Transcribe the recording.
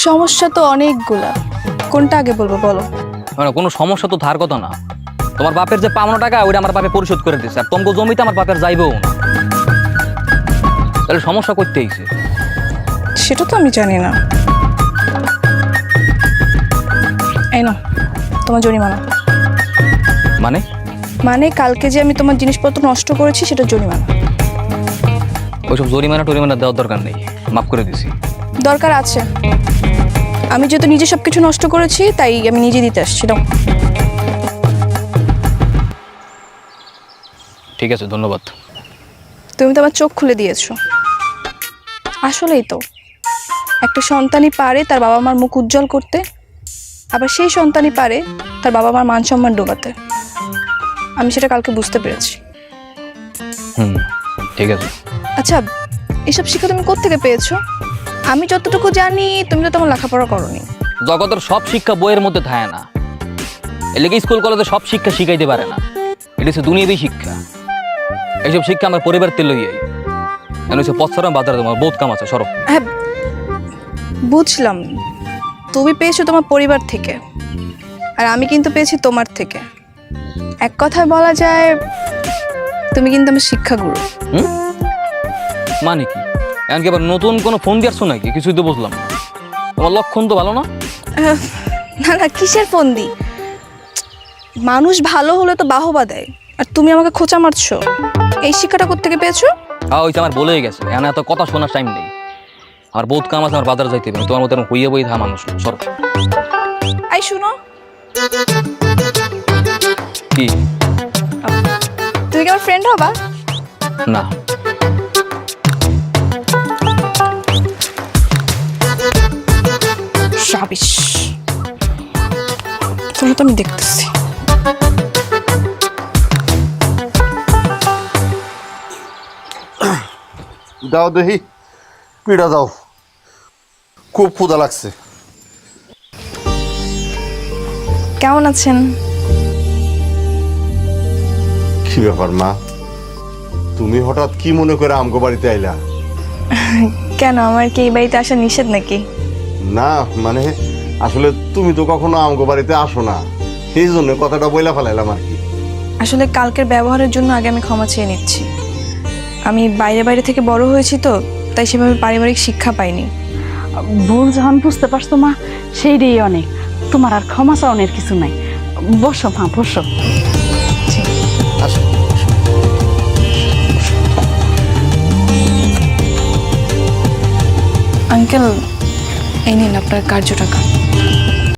সমস্যা তো অনেকগুলা, কোনটা আগে বলবো বলো? মানে কোনো সমস্যা তো ধার কথা না। তোমার বাপের যে পাওনা টাকা ওইটা আমার বাপে পরিশোধ করে দিচ্ছে, আর তোমাকে জমিতে আমার বাপের যাইবও না। তাহলে সমস্যা করতে আইছে। সেটা তো আমি জানি না। এই নাও তোমার জরিমানা। মানে মানে কালকে যে আমি তোমার জিনিসপত্র নষ্ট করেছি সেটা জরিমানা। ওইসব জরিমানা টরিমানা দেওয়ার দরকার নেই, মাফ করে দিছি। দরকার আছে, আমি যেহেতু নিজে সবকিছু নষ্ট করেছি তাই আমি নিজে দিতে আসছি। দাও। ঠিক আছে, ধন্যবাদ। তুমি তো আমার চোখ খুলে দিয়েছো। আসলেই তো একটা সন্তানই পারে তার বাবা মার মুখ উজ্জ্বল করতে, আবার সেই সন্তানই পারে তার বাবা মার মান সম্মান ডোবাতে। আমি সেটা কালকে বুঝতে পেরেছি। ঠিক আছে। আচ্ছা, এসব শিক্ষা তুমি কোত্থেকে পেয়েছো? আমি যতটুকু জানি তুমি তো তোমার লেখাপড়া করোনি। জগতের সব শিক্ষা বইয়ের মধ্যে থাকে না, এলাকা স্কুল কলেজে সব শিক্ষা শিখাইতে পারে না। এটা হচ্ছে দুনিয়াবী শিক্ষা। এইসব শিক্ষা আমার পরিবার তেল লইয়াই এখন হচ্ছে পথসরাম বাজারে তোমার বহুত কাম আছে, সরব। হ্যাঁ বুঝলাম, তুমি পেয়েছো তোমার পরিবার থেকে, আর আমি কিন্তু পেয়েছি তোমার থেকে। এক কথায় বলা যায় তুমি কিন্তু আমার শিক্ষাগুরু। মানে কি এমনকি আবার নতুন কোনো ফোন দিয়ে আসছো নাকি? কিছুই তো বুঝলাম না। তোমার লক্ষণ তো ভালো না। না না, কিসের ফোন দি? মানুষ ভালো হলে তো বাহবা দেয়, আর তুমি আমাকে খোঁচা মারছো। এই শিক্ষাটা কোত্থেকে পেয়েছো? ওইটা আমার বলেই গেছে, এখন এত কথা শোনার টাইম নেই। আমার বহুত কাম আছে, আমার বাজারে যাইতে হবে। তোমার মতো এরকম হইয়া বই থা মানুষ সরব। আই শুনো, কি? তুমি কি আমার ফ্রেন্ড হবা? না। সাবিশ, তাহলে তো আমি দেখতেছি। দাও দেখি, পিঠা দাও, খুব ক্ষুধা লাগছে। কেমন আছেন? কি ব্যাপার মা, তুমি হঠাৎ কি মনে করে আমগো বাড়িতে আইলা? কেন, আমার কি এই বাড়িতে আসা নিষেধ নাকি? না মানে আসলে তুমি তো কখনো আমগো বাড়িতে আসো না, এই জন্য কথাটা বইলা ফেলাইলাম আর কি। আসলে কালকের ব্যবহারের জন্য আগে আমি ক্ষমা চেয়ে নিচ্ছি। আমি বাইরে বাইরে থেকে বড় হয়েছি তো, তাই সেভাবে পারিবারিক শিক্ষা পাইনি। ভুল যখন বুঝতে পারছো মা, সেইটাই অনেক। তোমার আর ক্ষমা চাওয়ানোর কিছু নাই। বসো মা, বসো। আচ্ছা, আঙ্কেল, এই নিন আপনার কার্য টাকা।